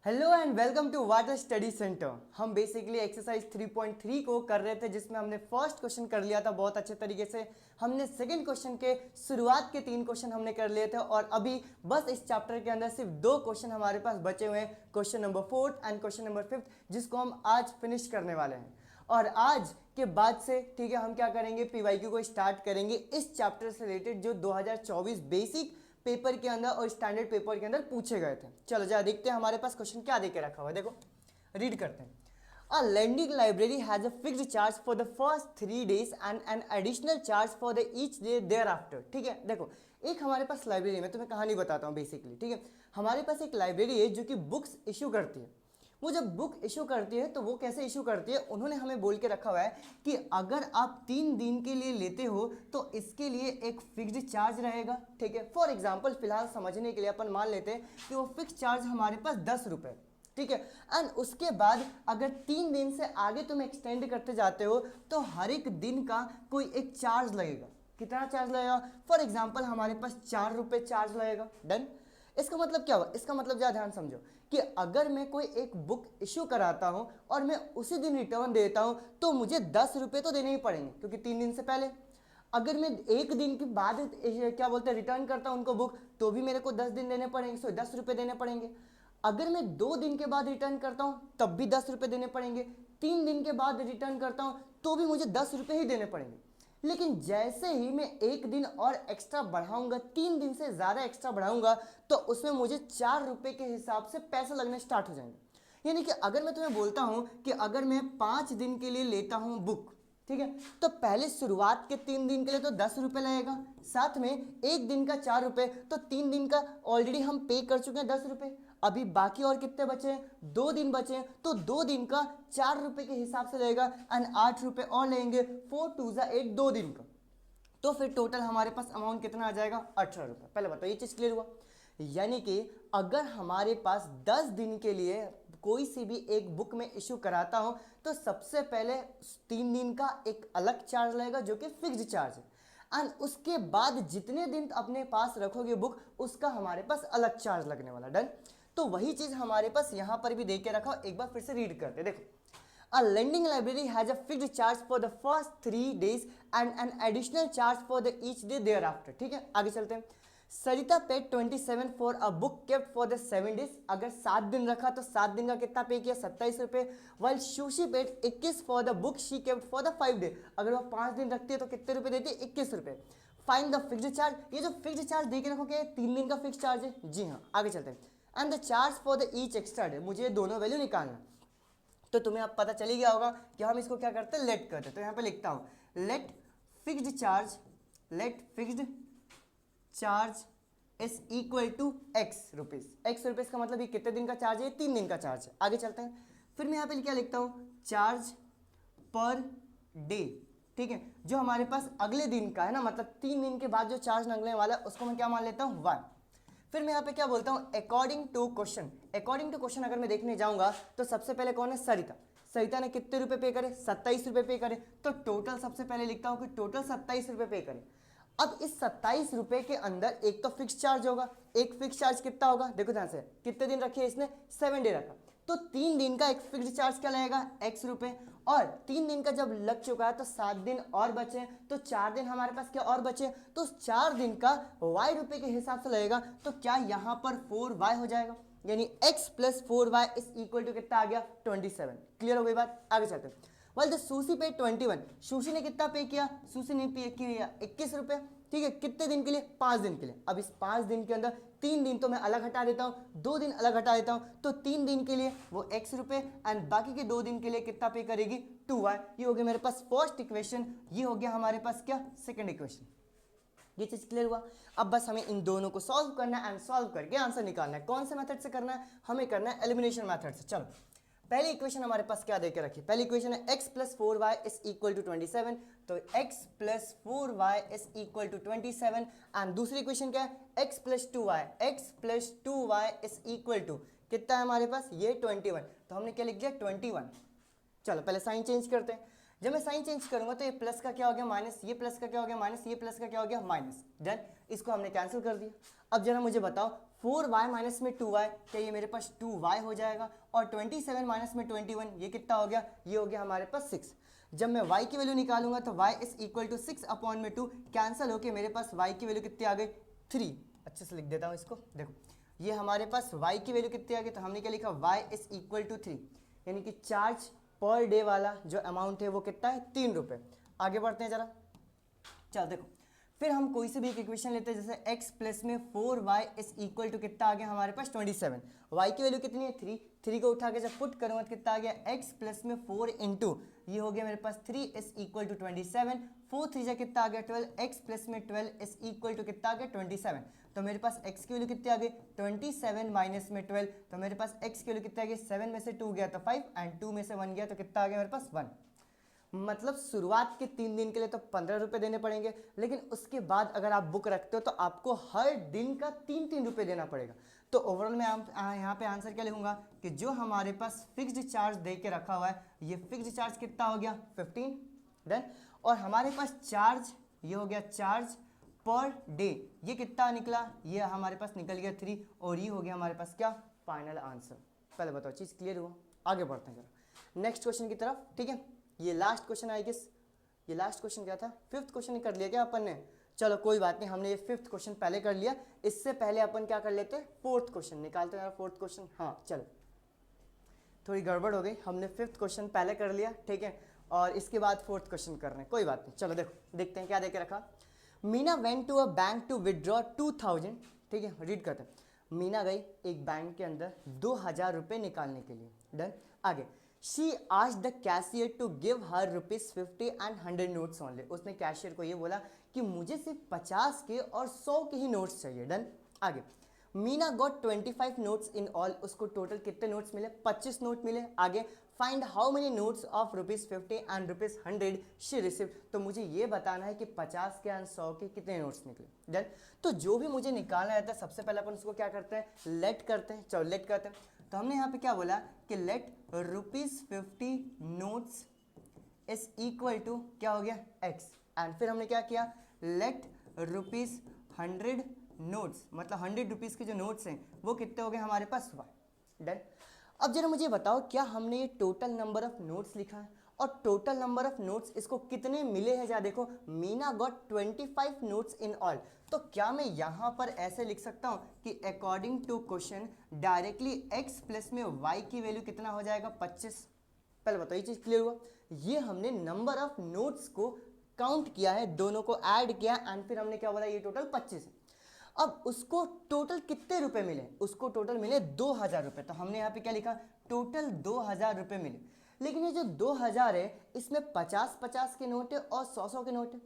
Hello and welcome to water study centre. हम basically exercise 3.3 को कर रहे थे, जिसमें हमने फर्स्ट क्वेश्चन कर लिया था बहुत अच्छे तरीके से। हमने सेकंड क्वेश्चन के शुरुआत के 3 क्वेश्चन हमने कर लिए थे और अभी बस इस चैप्टर के अंदर सिर्फ 2 क्वेश्चन हमारे पास बचे हुए हैं, question number 4 and question number 5, जिसको हम आज फिनिश करने वाले हैं। और आज के बाद से ठीक है हम क्या करेंगे, पीवाईक्यू को स्टार्ट करेंगे इस चैप्टर से रिलेटेड जो 2024 बेसिक पेपर के अंदर और स्टैंडर्ड पेपर के अंदर पूछे गए थे। चलो जरा देखते हैं हमारे पास क्वेश्चन क्या देके रखा हुआ है। देखो रीड करते हैं। A landing library has a fixed charge for the first 3 days and an additional charge for the each day thereafter. ठीक है, देखो एक हमारे पास लाइब्रेरी में, तुम्हें कहानी बताता हूँ बेसिकली। ठीक है, हमारे पास एक लाइब्रेरी है जो कि बुक्स इशू करती है। वो जब बुक इशू करती है तो वो कैसे इशू करती है, उन्होंने हमें बोल के रखा हुआ है कि अगर आप 3 दिन के लिए लेते हो तो इसके लिए एक फिक्स्ड चार्ज रहेगा। ठीक है, फॉर एग्जांपल फिलहाल समझने के लिए अपन मान लेते हैं कि वो फिक्स चार्ज हमारे पास 10 रुपये। ठीक है, एंड उसके बाद अगर 3 दिन से आगे तुम एक्सटेंड करते जाते हो तो हर एक दिन का कोई एक चार्ज लगेगा। कितना चार्ज लगेगा? फॉर एग्जाम्पल हमारे पास 4 रुपये चार्ज लगेगा। डन। इसका मतलब क्या हुआ? इसका मतलब ज़्यादा ध्यान समझो कि अगर मैं कोई एक बुक इशू कराता हूं और मैं उसी दिन रिटर्न देता हूं तो मुझे 10 रुपये तो देने ही पड़ेंगे, क्योंकि 3 दिन से पहले। अगर मैं 1 दिन के बाद क्या बोलते हैं रिटर्न करता हूं उनको बुक, तो भी मेरे को 10 दिन देने पड़ेंगे, सो 10 रुपये देने पड़ेंगे। अगर मैं 2 दिन के बाद रिटर्न करता हूं तब भी 10 रुपये देने पड़ेंगे। 3 दिन के बाद रिटर्न करता हूं तो भी मुझे 10 रुपये ही देने पड़ेंगे। लेकिन जैसे ही मैं 1 दिन और एक्स्ट्रा बढ़ाऊंगा, 3 दिन से ज़्यादा एक्स्ट्रा बढ़ाऊंगा, तो उसमें मुझे 4 रुपये के हिसाब से पैसे लगने स्टार्ट हो जाएंगे। यानी कि अगर मैं तुम्हें बोलता हूं कि अगर मैं 5 दिन के लिए लेता हूं बुक, ठीक है, तो पहले शुरुआत के 3 दिन के लिए तो 10 रुपये लगेगा, साथ में 1 दिन का 4 रुपये, तो 3 दिन का ऑलरेडी हम पे कर चुके हैं 10 रुपये। अभी बाकी और कितने बचे हैं? 2 दिन बचे हैं, तो 2 दिन का 4 रुपये के हिसाब से लगेगा एंड 8 रुपये और लेंगे, 4 2 8, 2 दिन का। तो फिर टोटल हमारे पास अमाउंट कितना आ जाएगा? 18 रुपये। पहले बताओ ये चीज़ क्लियर हुआ? यानी कि अगर हमारे पास 10 दिन के लिए कोई सी भी एक बुक में इशू कराता हूं तो सबसे पहले 3 दिन का एक अलग चार्ज लगेगा जो कि फिक्स्ड चार्ज है, एंड उसके बाद जितने दिन अपने पास रखोगे बुक उसका हमारे पास अलग चार्ज लगने वाला। डन। तो वही चीज हमारे पास यहां पर भी देख के रखा, एक बार फिर से रीड करते। देखो, A lending library has a fixed charge for the first 3 days and an additional charge for the each day thereafter। ठीक है, आगे चलते हैं। Sarita paid 27 for a book kept for the 7 days। अगर 7 दिन रखा तो 7 दिन का कितना पे किया? 27 रुपये। While sushi paid 21 for the book she kept for the 5 days। अगर वो 5 दिन रखती है तो कितने रुपए देती है? 21 रुपये। Find the fixed charge. ये जो फिक्स्ड चार्ज देके रखो क्या 3 दिन का फिक्स चार्ज है? जी हाँ, आगे चलते हैं। And the charge for the each extra day. मुझे दोनों वैल्यू निकालना, तो तुम्हें अब पता चली गया होगा कि हम इसको क्या करते हैं, लेट करते हैं। तो यहाँ पे लिखता हूं let fixed charge, let fixed charge is equal to x rupees. X rupees का मतलब ये कितने दिन का चार्ज है? 3 दिन का चार्ज है। आगे चलते हैं। फिर मैं यहाँ पे क्या लिखता हूँ, चार्ज पर डे। ठीक है, जो हमारे पास अगले दिन का है ना, मतलब 3 दिन के बाद जो चार्ज लगने वाला है उसको मैं क्या मान लेता हूँ? 1। फिर मैं यहाँ पे क्या बोलता हूँ, according to question. According to question अगर मैं देखने जाऊंगा तो सबसे पहले कौन है? सरिता। सरिता ने कितने रुपए पे करे? 27 रुपए पे करे। तो टोटल सबसे पहले लिखता हूँ कि टोटल 27 रुपए पे करे। अब इस 27 रुपए के अंदर एक तो फिक्स चार्ज होगा, एक फिक्स चार्ज कितना होगा? देखो ध्यान से, कितने दिन रखे इसने? 7 डे रखा, तो 3 दिन का एक फिक्स चार्ज क्या लगेगा? x रुपए। और 3 दिन का जब लग चुका है तो 7 दिन और बचे, तो 4 दिन हमारे पास क्या और बचे, तो 4 दिन का y रुपए के हिसाब से लगेगा। तो क्या यहाँ पर 4y हो जाएगा, यानी x plus 4y is equal to कितना आ गया? 27। क्लियर हो गई बात? आगे चलते हैं। वेल द सुशी पे 21। सुशी ने कितना पे किया? सुशी ने पे किया 21 रुपये। ठीक है, कितने दिन के लिए? 5 दिन के लिए। अब इस 5 दिन के अंदर 3 दिन तो मैं अलग हटा देता हूँ, 2 दिन अलग हटा देता हूँ, तो 3 दिन के लिए वो x रुपये एंड बाकी के 2 दिन के लिए कितना पे करेगी? 2y। ये हो गया मेरे पास फर्स्ट इक्वेशन, ये हो गया हमारे पास क्या? Second equation. ये चीज क्लियर हुआ? अब बस हमें इन दोनों को सॉल्व करना है एंड सॉल्व करके आंसर निकालना है। कौन से मेथड से करना है? हमें करना है एलिमिनेशन मेथड से। चलो, पहली इक्वेशन हमारे पास क्या देके रखी? पहली इक्वेशन है x plus 4y is equal to 27। तो x plus 4y is equal to 27। And दूसरी इक्वेशन क्या है? x plus 2y, x plus 2y is equal to कितना है हमारे पास? ये 21। तो हमने क्या लिख दिया? 21। चलो पहले साइन चेंज करते हैं। जब मैं साइन चेंज करूंगा तो ये प्लस का क्या हो गया? माइनस। ये प्लस का क्या हो गया? माइनस। ये प्लस का क्या हो गया? माइनस। डन। इसको हमने कैंसिल कर दिया। अब जरा मुझे बताओ 4y माइनस में 2y, क्या ये मेरे पास 2y हो जाएगा, और 27 माइनस में 21 ये कितना हो गया, ये हो गया हमारे पास 6। जब मैं y की वैल्यू निकालूंगा तो y is equal to 6 upon में 2 कैंसिल होके मेरे पास y की वैल्यू कितनी आ गई 3। अच्छे से लिख देता हूँ इसको, देखो ये हमारे पास y की वैल्यू कितनी आ गई, तो हमने क्या लिखा y इज इक्वल टू 3, यानी कि चार्ज पर डे वाला जो अमाउंट है वो कितना है 3 रुपये। आगे बढ़ते हैं जरा, चल देखो फिर हम कोई से भी एक इक्वेशन लेते हैं, जैसे x प्लस में 4y इज इक्वल टू कितना आ गया हमारे पास 27, y की वैल्यू कितनी है 3, 3 को उठा के जब पुट करूँगा तो कितना आ गया x प्लस में 4 इंटू ये हो गया मेरे पास 3 इज इक्वल टू 27, 4 3 जा कितना आ गया 12, x प्लस में 12 इज इक्वल टू कितना आ गया 27, तो मेरे पास x की वैल्यू कितनी आ गई 27 माइनस में 12, तो मेरे पास x की वैल्यू कितनी आ गई 7 में से 2 गया तो 5 एंड 2 में से 1 गया तो कितना आ गया मेरे पास 1। मतलब शुरुआत के 3 दिन के लिए तो 15 रुपये देने पड़ेंगे, लेकिन उसके बाद अगर आप बुक रखते हो तो आपको हर दिन का 3-3 रुपये देना पड़ेगा। तो ओवरऑल मैं यहाँ पे आंसर क्या लिखूंगा कि जो हमारे पास फिक्स्ड चार्ज दे के रखा हुआ है ये फिक्स्ड चार्ज कितना हो गया 15 डन, और हमारे पास चार्ज ये हो गया चार्ज पर डे ये कितना निकला, ये हमारे पास निकल गया 3, और ये हो गया हमारे पास क्या फाइनल आंसर। पहले बताओ चीज़ क्लियर हुआ, आगे बढ़ते हैं जरा नेक्स्ट क्वेश्चन की तरफ। ठीक है, ये लास्ट क्वेश्चन आई गेस, ये लास्ट क्वेश्चन क्या था, 5th क्वेश्चन कर लिया क्या अपन ने, चलो कोई बात नहीं, हमने ये 5th क्वेश्चन पहले कर लिया, इससे पहले अपन क्या कर लेते हैं 4th क्वेश्चन निकालते हैं। 4th क्वेश्चन, हाँ चलो थोड़ी गड़बड़ हो गई, हमने 5th क्वेश्चन पहले कर लिया, ठीक है, और इसके बाद 4th क्वेश्चन कर रहे हैं, कोई बात नहीं। चलो देखो देखते हैं क्या दे के रखा। Meena went to a bank to withdraw 2000, ठीक है रीड करते हैं। मीना गई एक बैंक के अंदर 2000 रुपये निकालने के लिए, डन। आगे She asked the cashier to give her ₹50 and 100 notes only. उसने कैशियर को ये बोला कि मुझे सिर्फ 50 के और 100 के ही नोट्स चाहिए, डन। आगे Meena got 25 notes in all, उसको टोटल कितने नोट्स मिले 25 नोट मिले। आगे find how many notes of ₹50 and ₹100 she receive, तो मुझे ये बताना है कि 50 के एंड 100 के कितने नोट्स निकले, डन। तो जो भी मुझे निकालना रहता है सबसे पहले अपन उसको क्या करते हैं लेट करते हैं, चलो लेट करते हैं। तो हमने यहाँ पे क्या बोला कि let ₹50 notes is equal to क्या हो गया x, एंड फिर हमने क्या किया लेट ₹100 नोट्स, मतलब 100 रुपीज़ के जो नोट्स हैं वो कितने हो गए हमारे पास y, डन। अब जरा मुझे बताओ क्या हमने ये टोटल नंबर ऑफ नोट्स लिखा है, और टोटल नंबर ऑफ नोट्स इसको कितने मिले हैं, जरा देखो Meena got 25 notes in all, तो क्या मैं यहाँ पर ऐसे लिख सकता हूँ कि according to question directly x plus में y की वैल्यू कितना हो जाएगा 25। पहले बताओ ये चीज़ क्लियर हुआ, ये हमने नंबर ऑफ नोट्स को काउंट किया है, दोनों को ऐड किया एंड फिर हमने क्या बोला ये टोटल 25 है। अब उसको टोटल कितने रुपए मिले, उसको टोटल मिले 2000 रुपये, तो हमने यहाँ पे क्या लिखा टोटल 2000 रुपये मिले। लेकिन ये जो 2000 है इसमें 50-50 के नोट है और 100-100 के नोट है।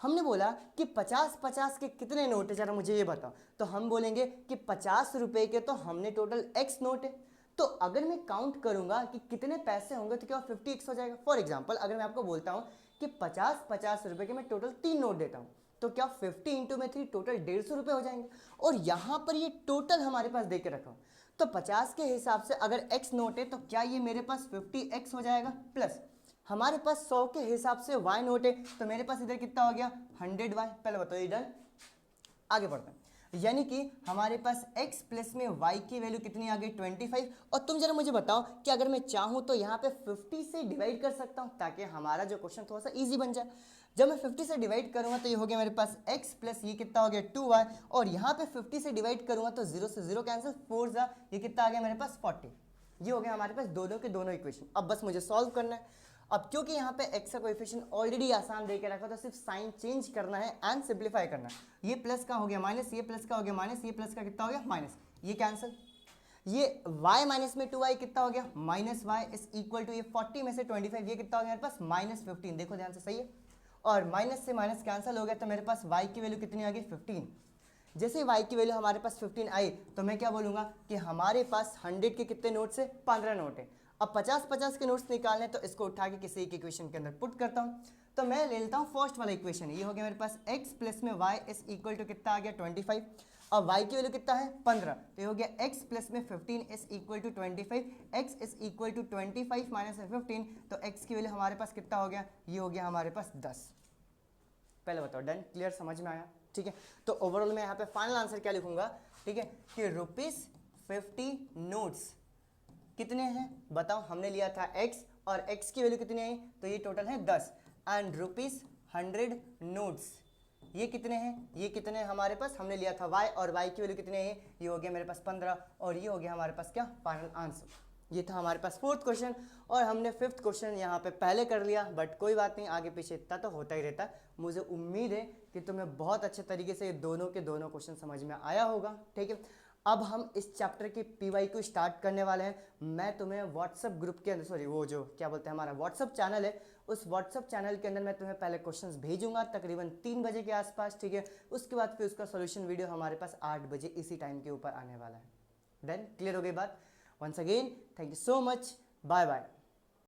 हमने बोला कि 50-50 के कितने नोट है, जरा मुझे ये बताओ, तो हम बोलेंगे कि 50 रुपये के तो हमने टोटल x नोट है, तो अगर मैं काउंट करूंगा कि कितने पैसे होंगे तो क्या 50x हो जाएगा। फॉर एग्जाम्पल अगर मैं आपको बोलता हूँ कि 50-50 रुपये के मैं टोटल 3 नोट देता हूँ, तो क्या 50 इंटू में 3 टोटल 150 रुपये हो जाएंगे, और यहाँ पर ये टोटल हमारे पास दे के रखा हूँ, तो 50 के हिसाब से अगर x नोट है तो क्या ये मेरे पास 50x हो जाएगा, प्लस हमारे पास 100 के हिसाब से y नोट है तो मेरे पास इधर कितना हो गया 100y। पहले बताओ ये डन, आगे बढ़ते हैं। यानी कि हमारे पास x प्लस में y की वैल्यू कितनी आ गई 25, और तुम जरा मुझे बताओ कि अगर मैं चाहूँ तो यहाँ पे 50 से डिवाइड कर सकता हूँ ताकि हमारा जो क्वेश्चन थोड़ा सा इजी बन जाए। जब मैं 50 से डिवाइड करूँगा तो ये हो गया मेरे पास x प्लस ये कितना हो गया 2y, और यहाँ पे 50 से डिवाइड करूँगा तो 0 से 0 कैंसिल, 4 जा ये कितना आ गया मेरे पास 40। ये हो गया हमारे पास दोनों के दोनों इक्वेशन। अब बस मुझे सॉल्व करना है। अब क्योंकि यहाँ पे x का कोएफिशिएंट ऑलरेडी आसान दे के रखा तो सिर्फ साइन चेंज करना है एंड सिंप्लीफाई करना है। ये प्लस का हो गया माइनस, ये प्लस का हो गया माइनस, ये प्लस का कितना हो गया माइनस, ये कैंसिल, ये y माइनस में 2y कितना हो गया minus y is equal to ये 40 में से 25 ये कितना हो गया मेरे पास -15। देखो ध्यान से सही है, और माइनस से माइनस कैंसिल हो गया तो मेरे पास y की वैल्यू कितनी आ गई 15। जैसे y की वैल्यू हमारे पास 15 आई तो मैं क्या बोलूँगा कि हमारे पास 100 के कितने नोट्स है 15 नोट है। अब 50-50 के नोट्स निकालने तो इसको उठा के किसी एक इक्वेशन के अंदर पुट करता हूँ, तो मैं ले लेता हूँ फर्स्ट वाला इक्वेशन, ये हो गया मेरे पास x प्लस में y इज इक्वल टू कितना आ गया 25, और y की वैल्यू कितना है 15, तो ये हो गया x प्लस में 15 is equal to 25, x is equal to 25 minus 15, तो x की वैल्यू हमारे पास कितना हो गया, ये हो गया हमारे पास 10। पहले बताओ डन, क्लियर, समझ में आया। ठीक है। तो ओवरऑल मैं यहाँ पे फाइनल आंसर क्या लिखूंगा, ठीक है, कि ₹50 नोट्स कितने हैं बताओ। हमने लिया था x और x की वैल्यू कितनी है, तो ये टोटल है 10 एंड ₹100 नोट्स ये कितने हैं, ये कितने हैं हमारे पास, हमने लिया था y और y की वैल्यू कितनी है, ये हो गया मेरे पास 15 और ये हो गया हमारे पास क्या फाइनल आंसर। ये था हमारे पास फोर्थ क्वेश्चन और हमने फिफ्थ क्वेश्चन यहाँ पे पहले कर लिया, बट कोई बात नहीं, आगे पीछे इतना तो होता ही रहता है। मुझे उम्मीद है कि तुम्हें बहुत अच्छे तरीके से ये दोनों के दोनों क्वेश्चन समझ में आया होगा, ठीक है। अब हम इस चैप्टर के पीवाई को स्टार्ट करने वाले हैं। मैं तुम्हें व्हाट्सअप ग्रुप के अंदर, सॉरी वो जो क्या बोलते हैं हमारा व्हाट्सअप चैनल है, उस व्हाट्सअप चैनल के अंदर मैं तुम्हें पहले क्वेश्चंस भेजूंगा तकरीबन 3 बजे के आसपास, ठीक है। उसके बाद फिर उसका सॉल्यूशन वीडियो हमारे पास 8 बजे इसी टाइम के ऊपर आने वाला है। देन क्लियर हो गई बात। Once again thank you so much, bye bye.